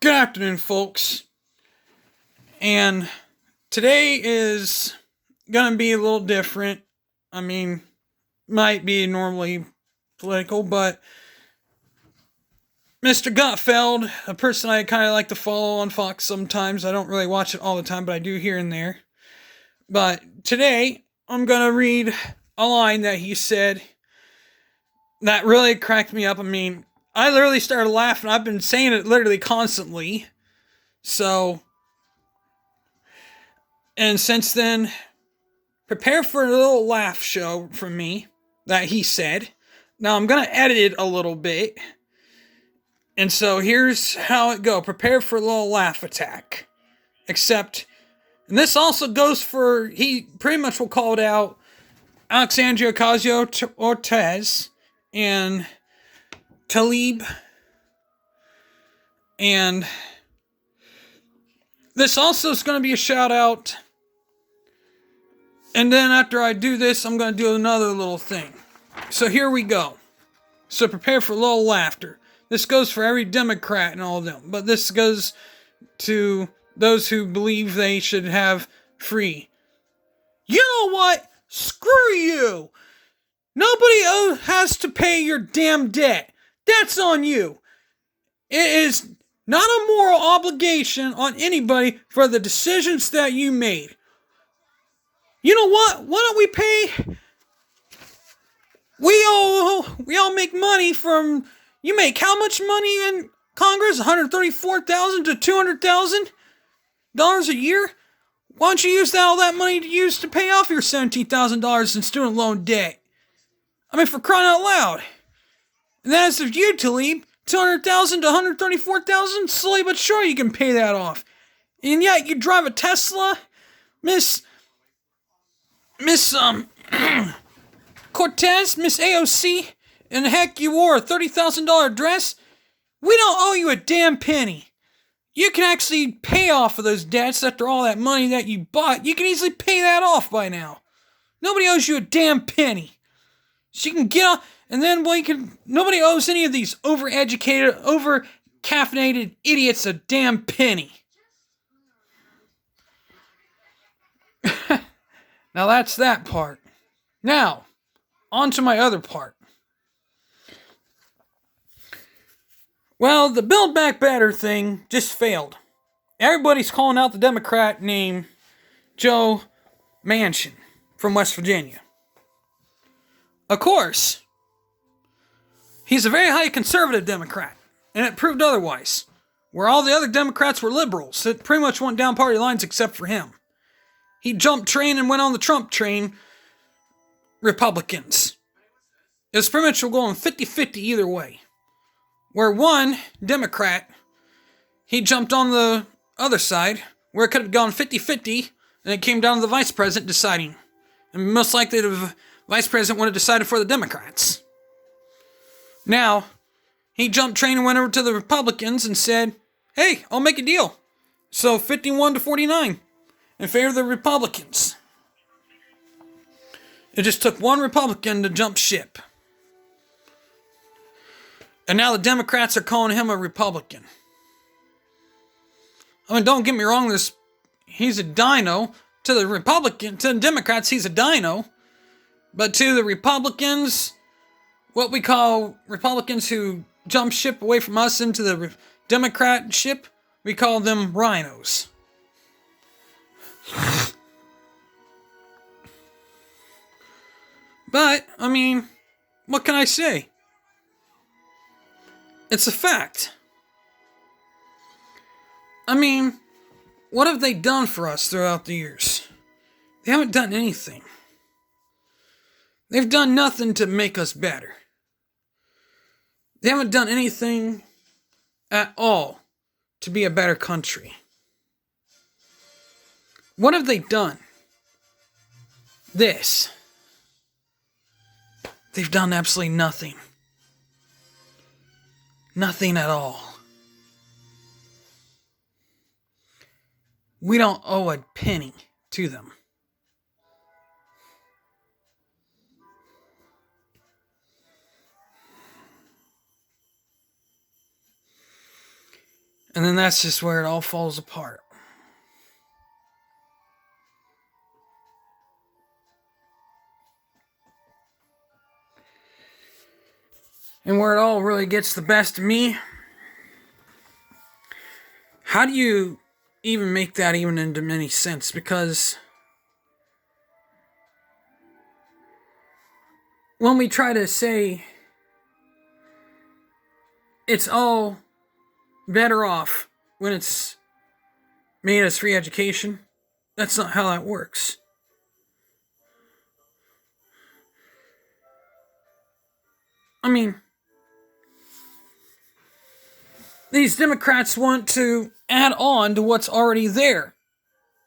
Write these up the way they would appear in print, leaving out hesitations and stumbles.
Good afternoon, folks. And today is going to be a little different. I mean, might be normally political, but Mr. Gutfeld, a person I kind of like to follow on Fox sometimes. I don't really watch it all the time, but I do here and there. But today, I'm going to read a line that he said that really cracked me up. I mean, I literally started laughing. I've been saying it literally constantly. So, and since then, prepare for a little laugh show from me that he said. Now I'm going to edit it a little bit. And so here's how it go. Prepare for a little laugh attack. Except, and this also goes for, he pretty much will call it out Alexandria Ocasio-Cortez and Talib. And this also is going to be a shout out. And then after I do this, I'm going to do another little thing. So here we go. So prepare for a little laughter. This goes for every Democrat and all of them. But this goes to those who believe they should have free. You know what? Screw you. Nobody has to pay your damn debt. That's on you. It is not a moral obligation on anybody for the decisions that you made. You know what? Why don't we pay? We all make money from. You make how much money in Congress? $134,000 to $200,000 a year. Why don't you use all that money to use to pay off your $17,000 in student loan debt? I mean, for crying out loud. And then as of you, Talib, $200,000 to $134,000, slowly but surely you can pay that off. And yet you drive a Tesla, Miss Cortez, Miss AOC, and heck, you wore a $30,000 dress. We don't owe you a damn penny. You can actually pay off of those debts after all that money that you bought. You can easily pay that off by now. Nobody owes you a damn penny. So you can get off, and then nobody owes any of these overeducated, over-caffeinated idiots a damn penny. Now that's that part. Now, on to my other part. Well, the Build Back Better thing just failed. Everybody's calling out the Democrat named Joe Manchin from West Virginia. Of course, he's a very highly conservative Democrat, and it proved otherwise. Where all the other Democrats were liberals, it pretty much went down party lines except for him. He jumped train and went on the Trump train, Republicans. It was pretty much going 50-50 either way. Where one Democrat, he jumped on the other side, where it could have gone 50-50, and it came down to the vice president deciding. And most likely the vice president would have decided for the Democrats. Now, he jumped train and went over to the Republicans and said, hey, I'll make a deal. So 51-49 in favor of the Republicans. It just took one Republican to jump ship. And now the Democrats are calling him a Republican. I mean, don't get me wrong, he's a dino. To the Democrats, he's a dino. But to the Republicans, what we call Republicans who jump ship away from us into the Democrat ship, we call them rhinos. But, I mean, what can I say? It's a fact. I mean, what have they done for us throughout the years? They haven't done anything. They've done nothing to make us better. They haven't done anything at all to be a better country. What have they done? This. They've done absolutely nothing. Nothing at all. We don't owe a penny to them. And then that's just where it all falls apart. And where it all really gets the best of me, how do you even make that even into any sense? Because when we try to say it's all better off when it's made as free education, that's not how that works. I mean, these Democrats want to add on to what's already there.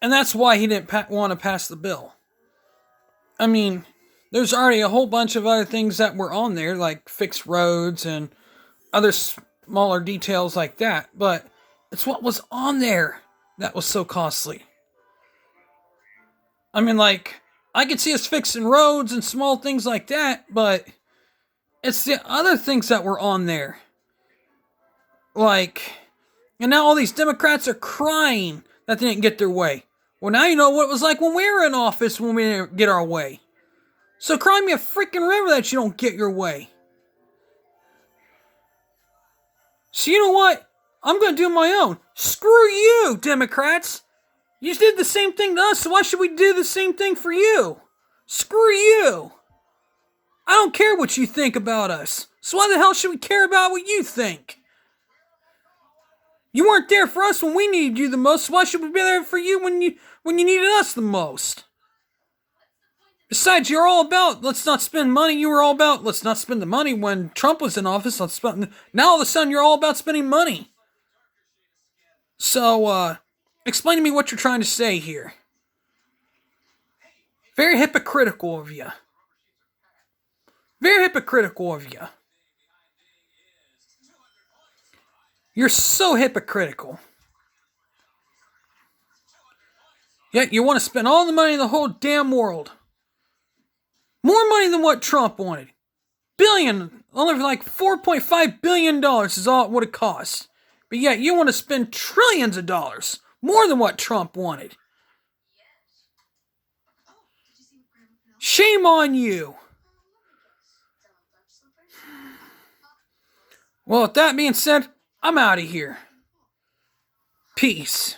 And that's why he didn't want to pass the bill. I mean, there's already a whole bunch of other things that were on there, like fixed roads and other smaller details like that. But it's what was on there that was so costly. I mean, like, I could see us fixing roads and small things like that, but it's the other things that were on there. Like, and now all these Democrats are crying that they didn't get their way. Well, now you know what it was like when we were in office when we didn't get our way. So cry me a freaking river that you don't get your way. So you know what? I'm going to do my own. Screw you, Democrats. You did the same thing to us, so why should we do the same thing for you? Screw you. I don't care what you think about us. So why the hell should we care about what you think? You weren't there for us when we needed you the most, so why should we be there for you when you needed us the most? Besides, you're all about, let's not spend money. You were all about, let's not spend the money when Trump was in office. Now all of a sudden, you're all about spending money. So, explain to me what you're trying to say here. Very hypocritical of you. Very hypocritical of you. You're so hypocritical. Yet you want to spend all the money in the whole damn world. More money than what Trump wanted. Only like $4.5 billion is all it would have cost. But yet you want to spend trillions of dollars. More than what Trump wanted. Shame on you. Well, with that being said, I'm out of here. Peace.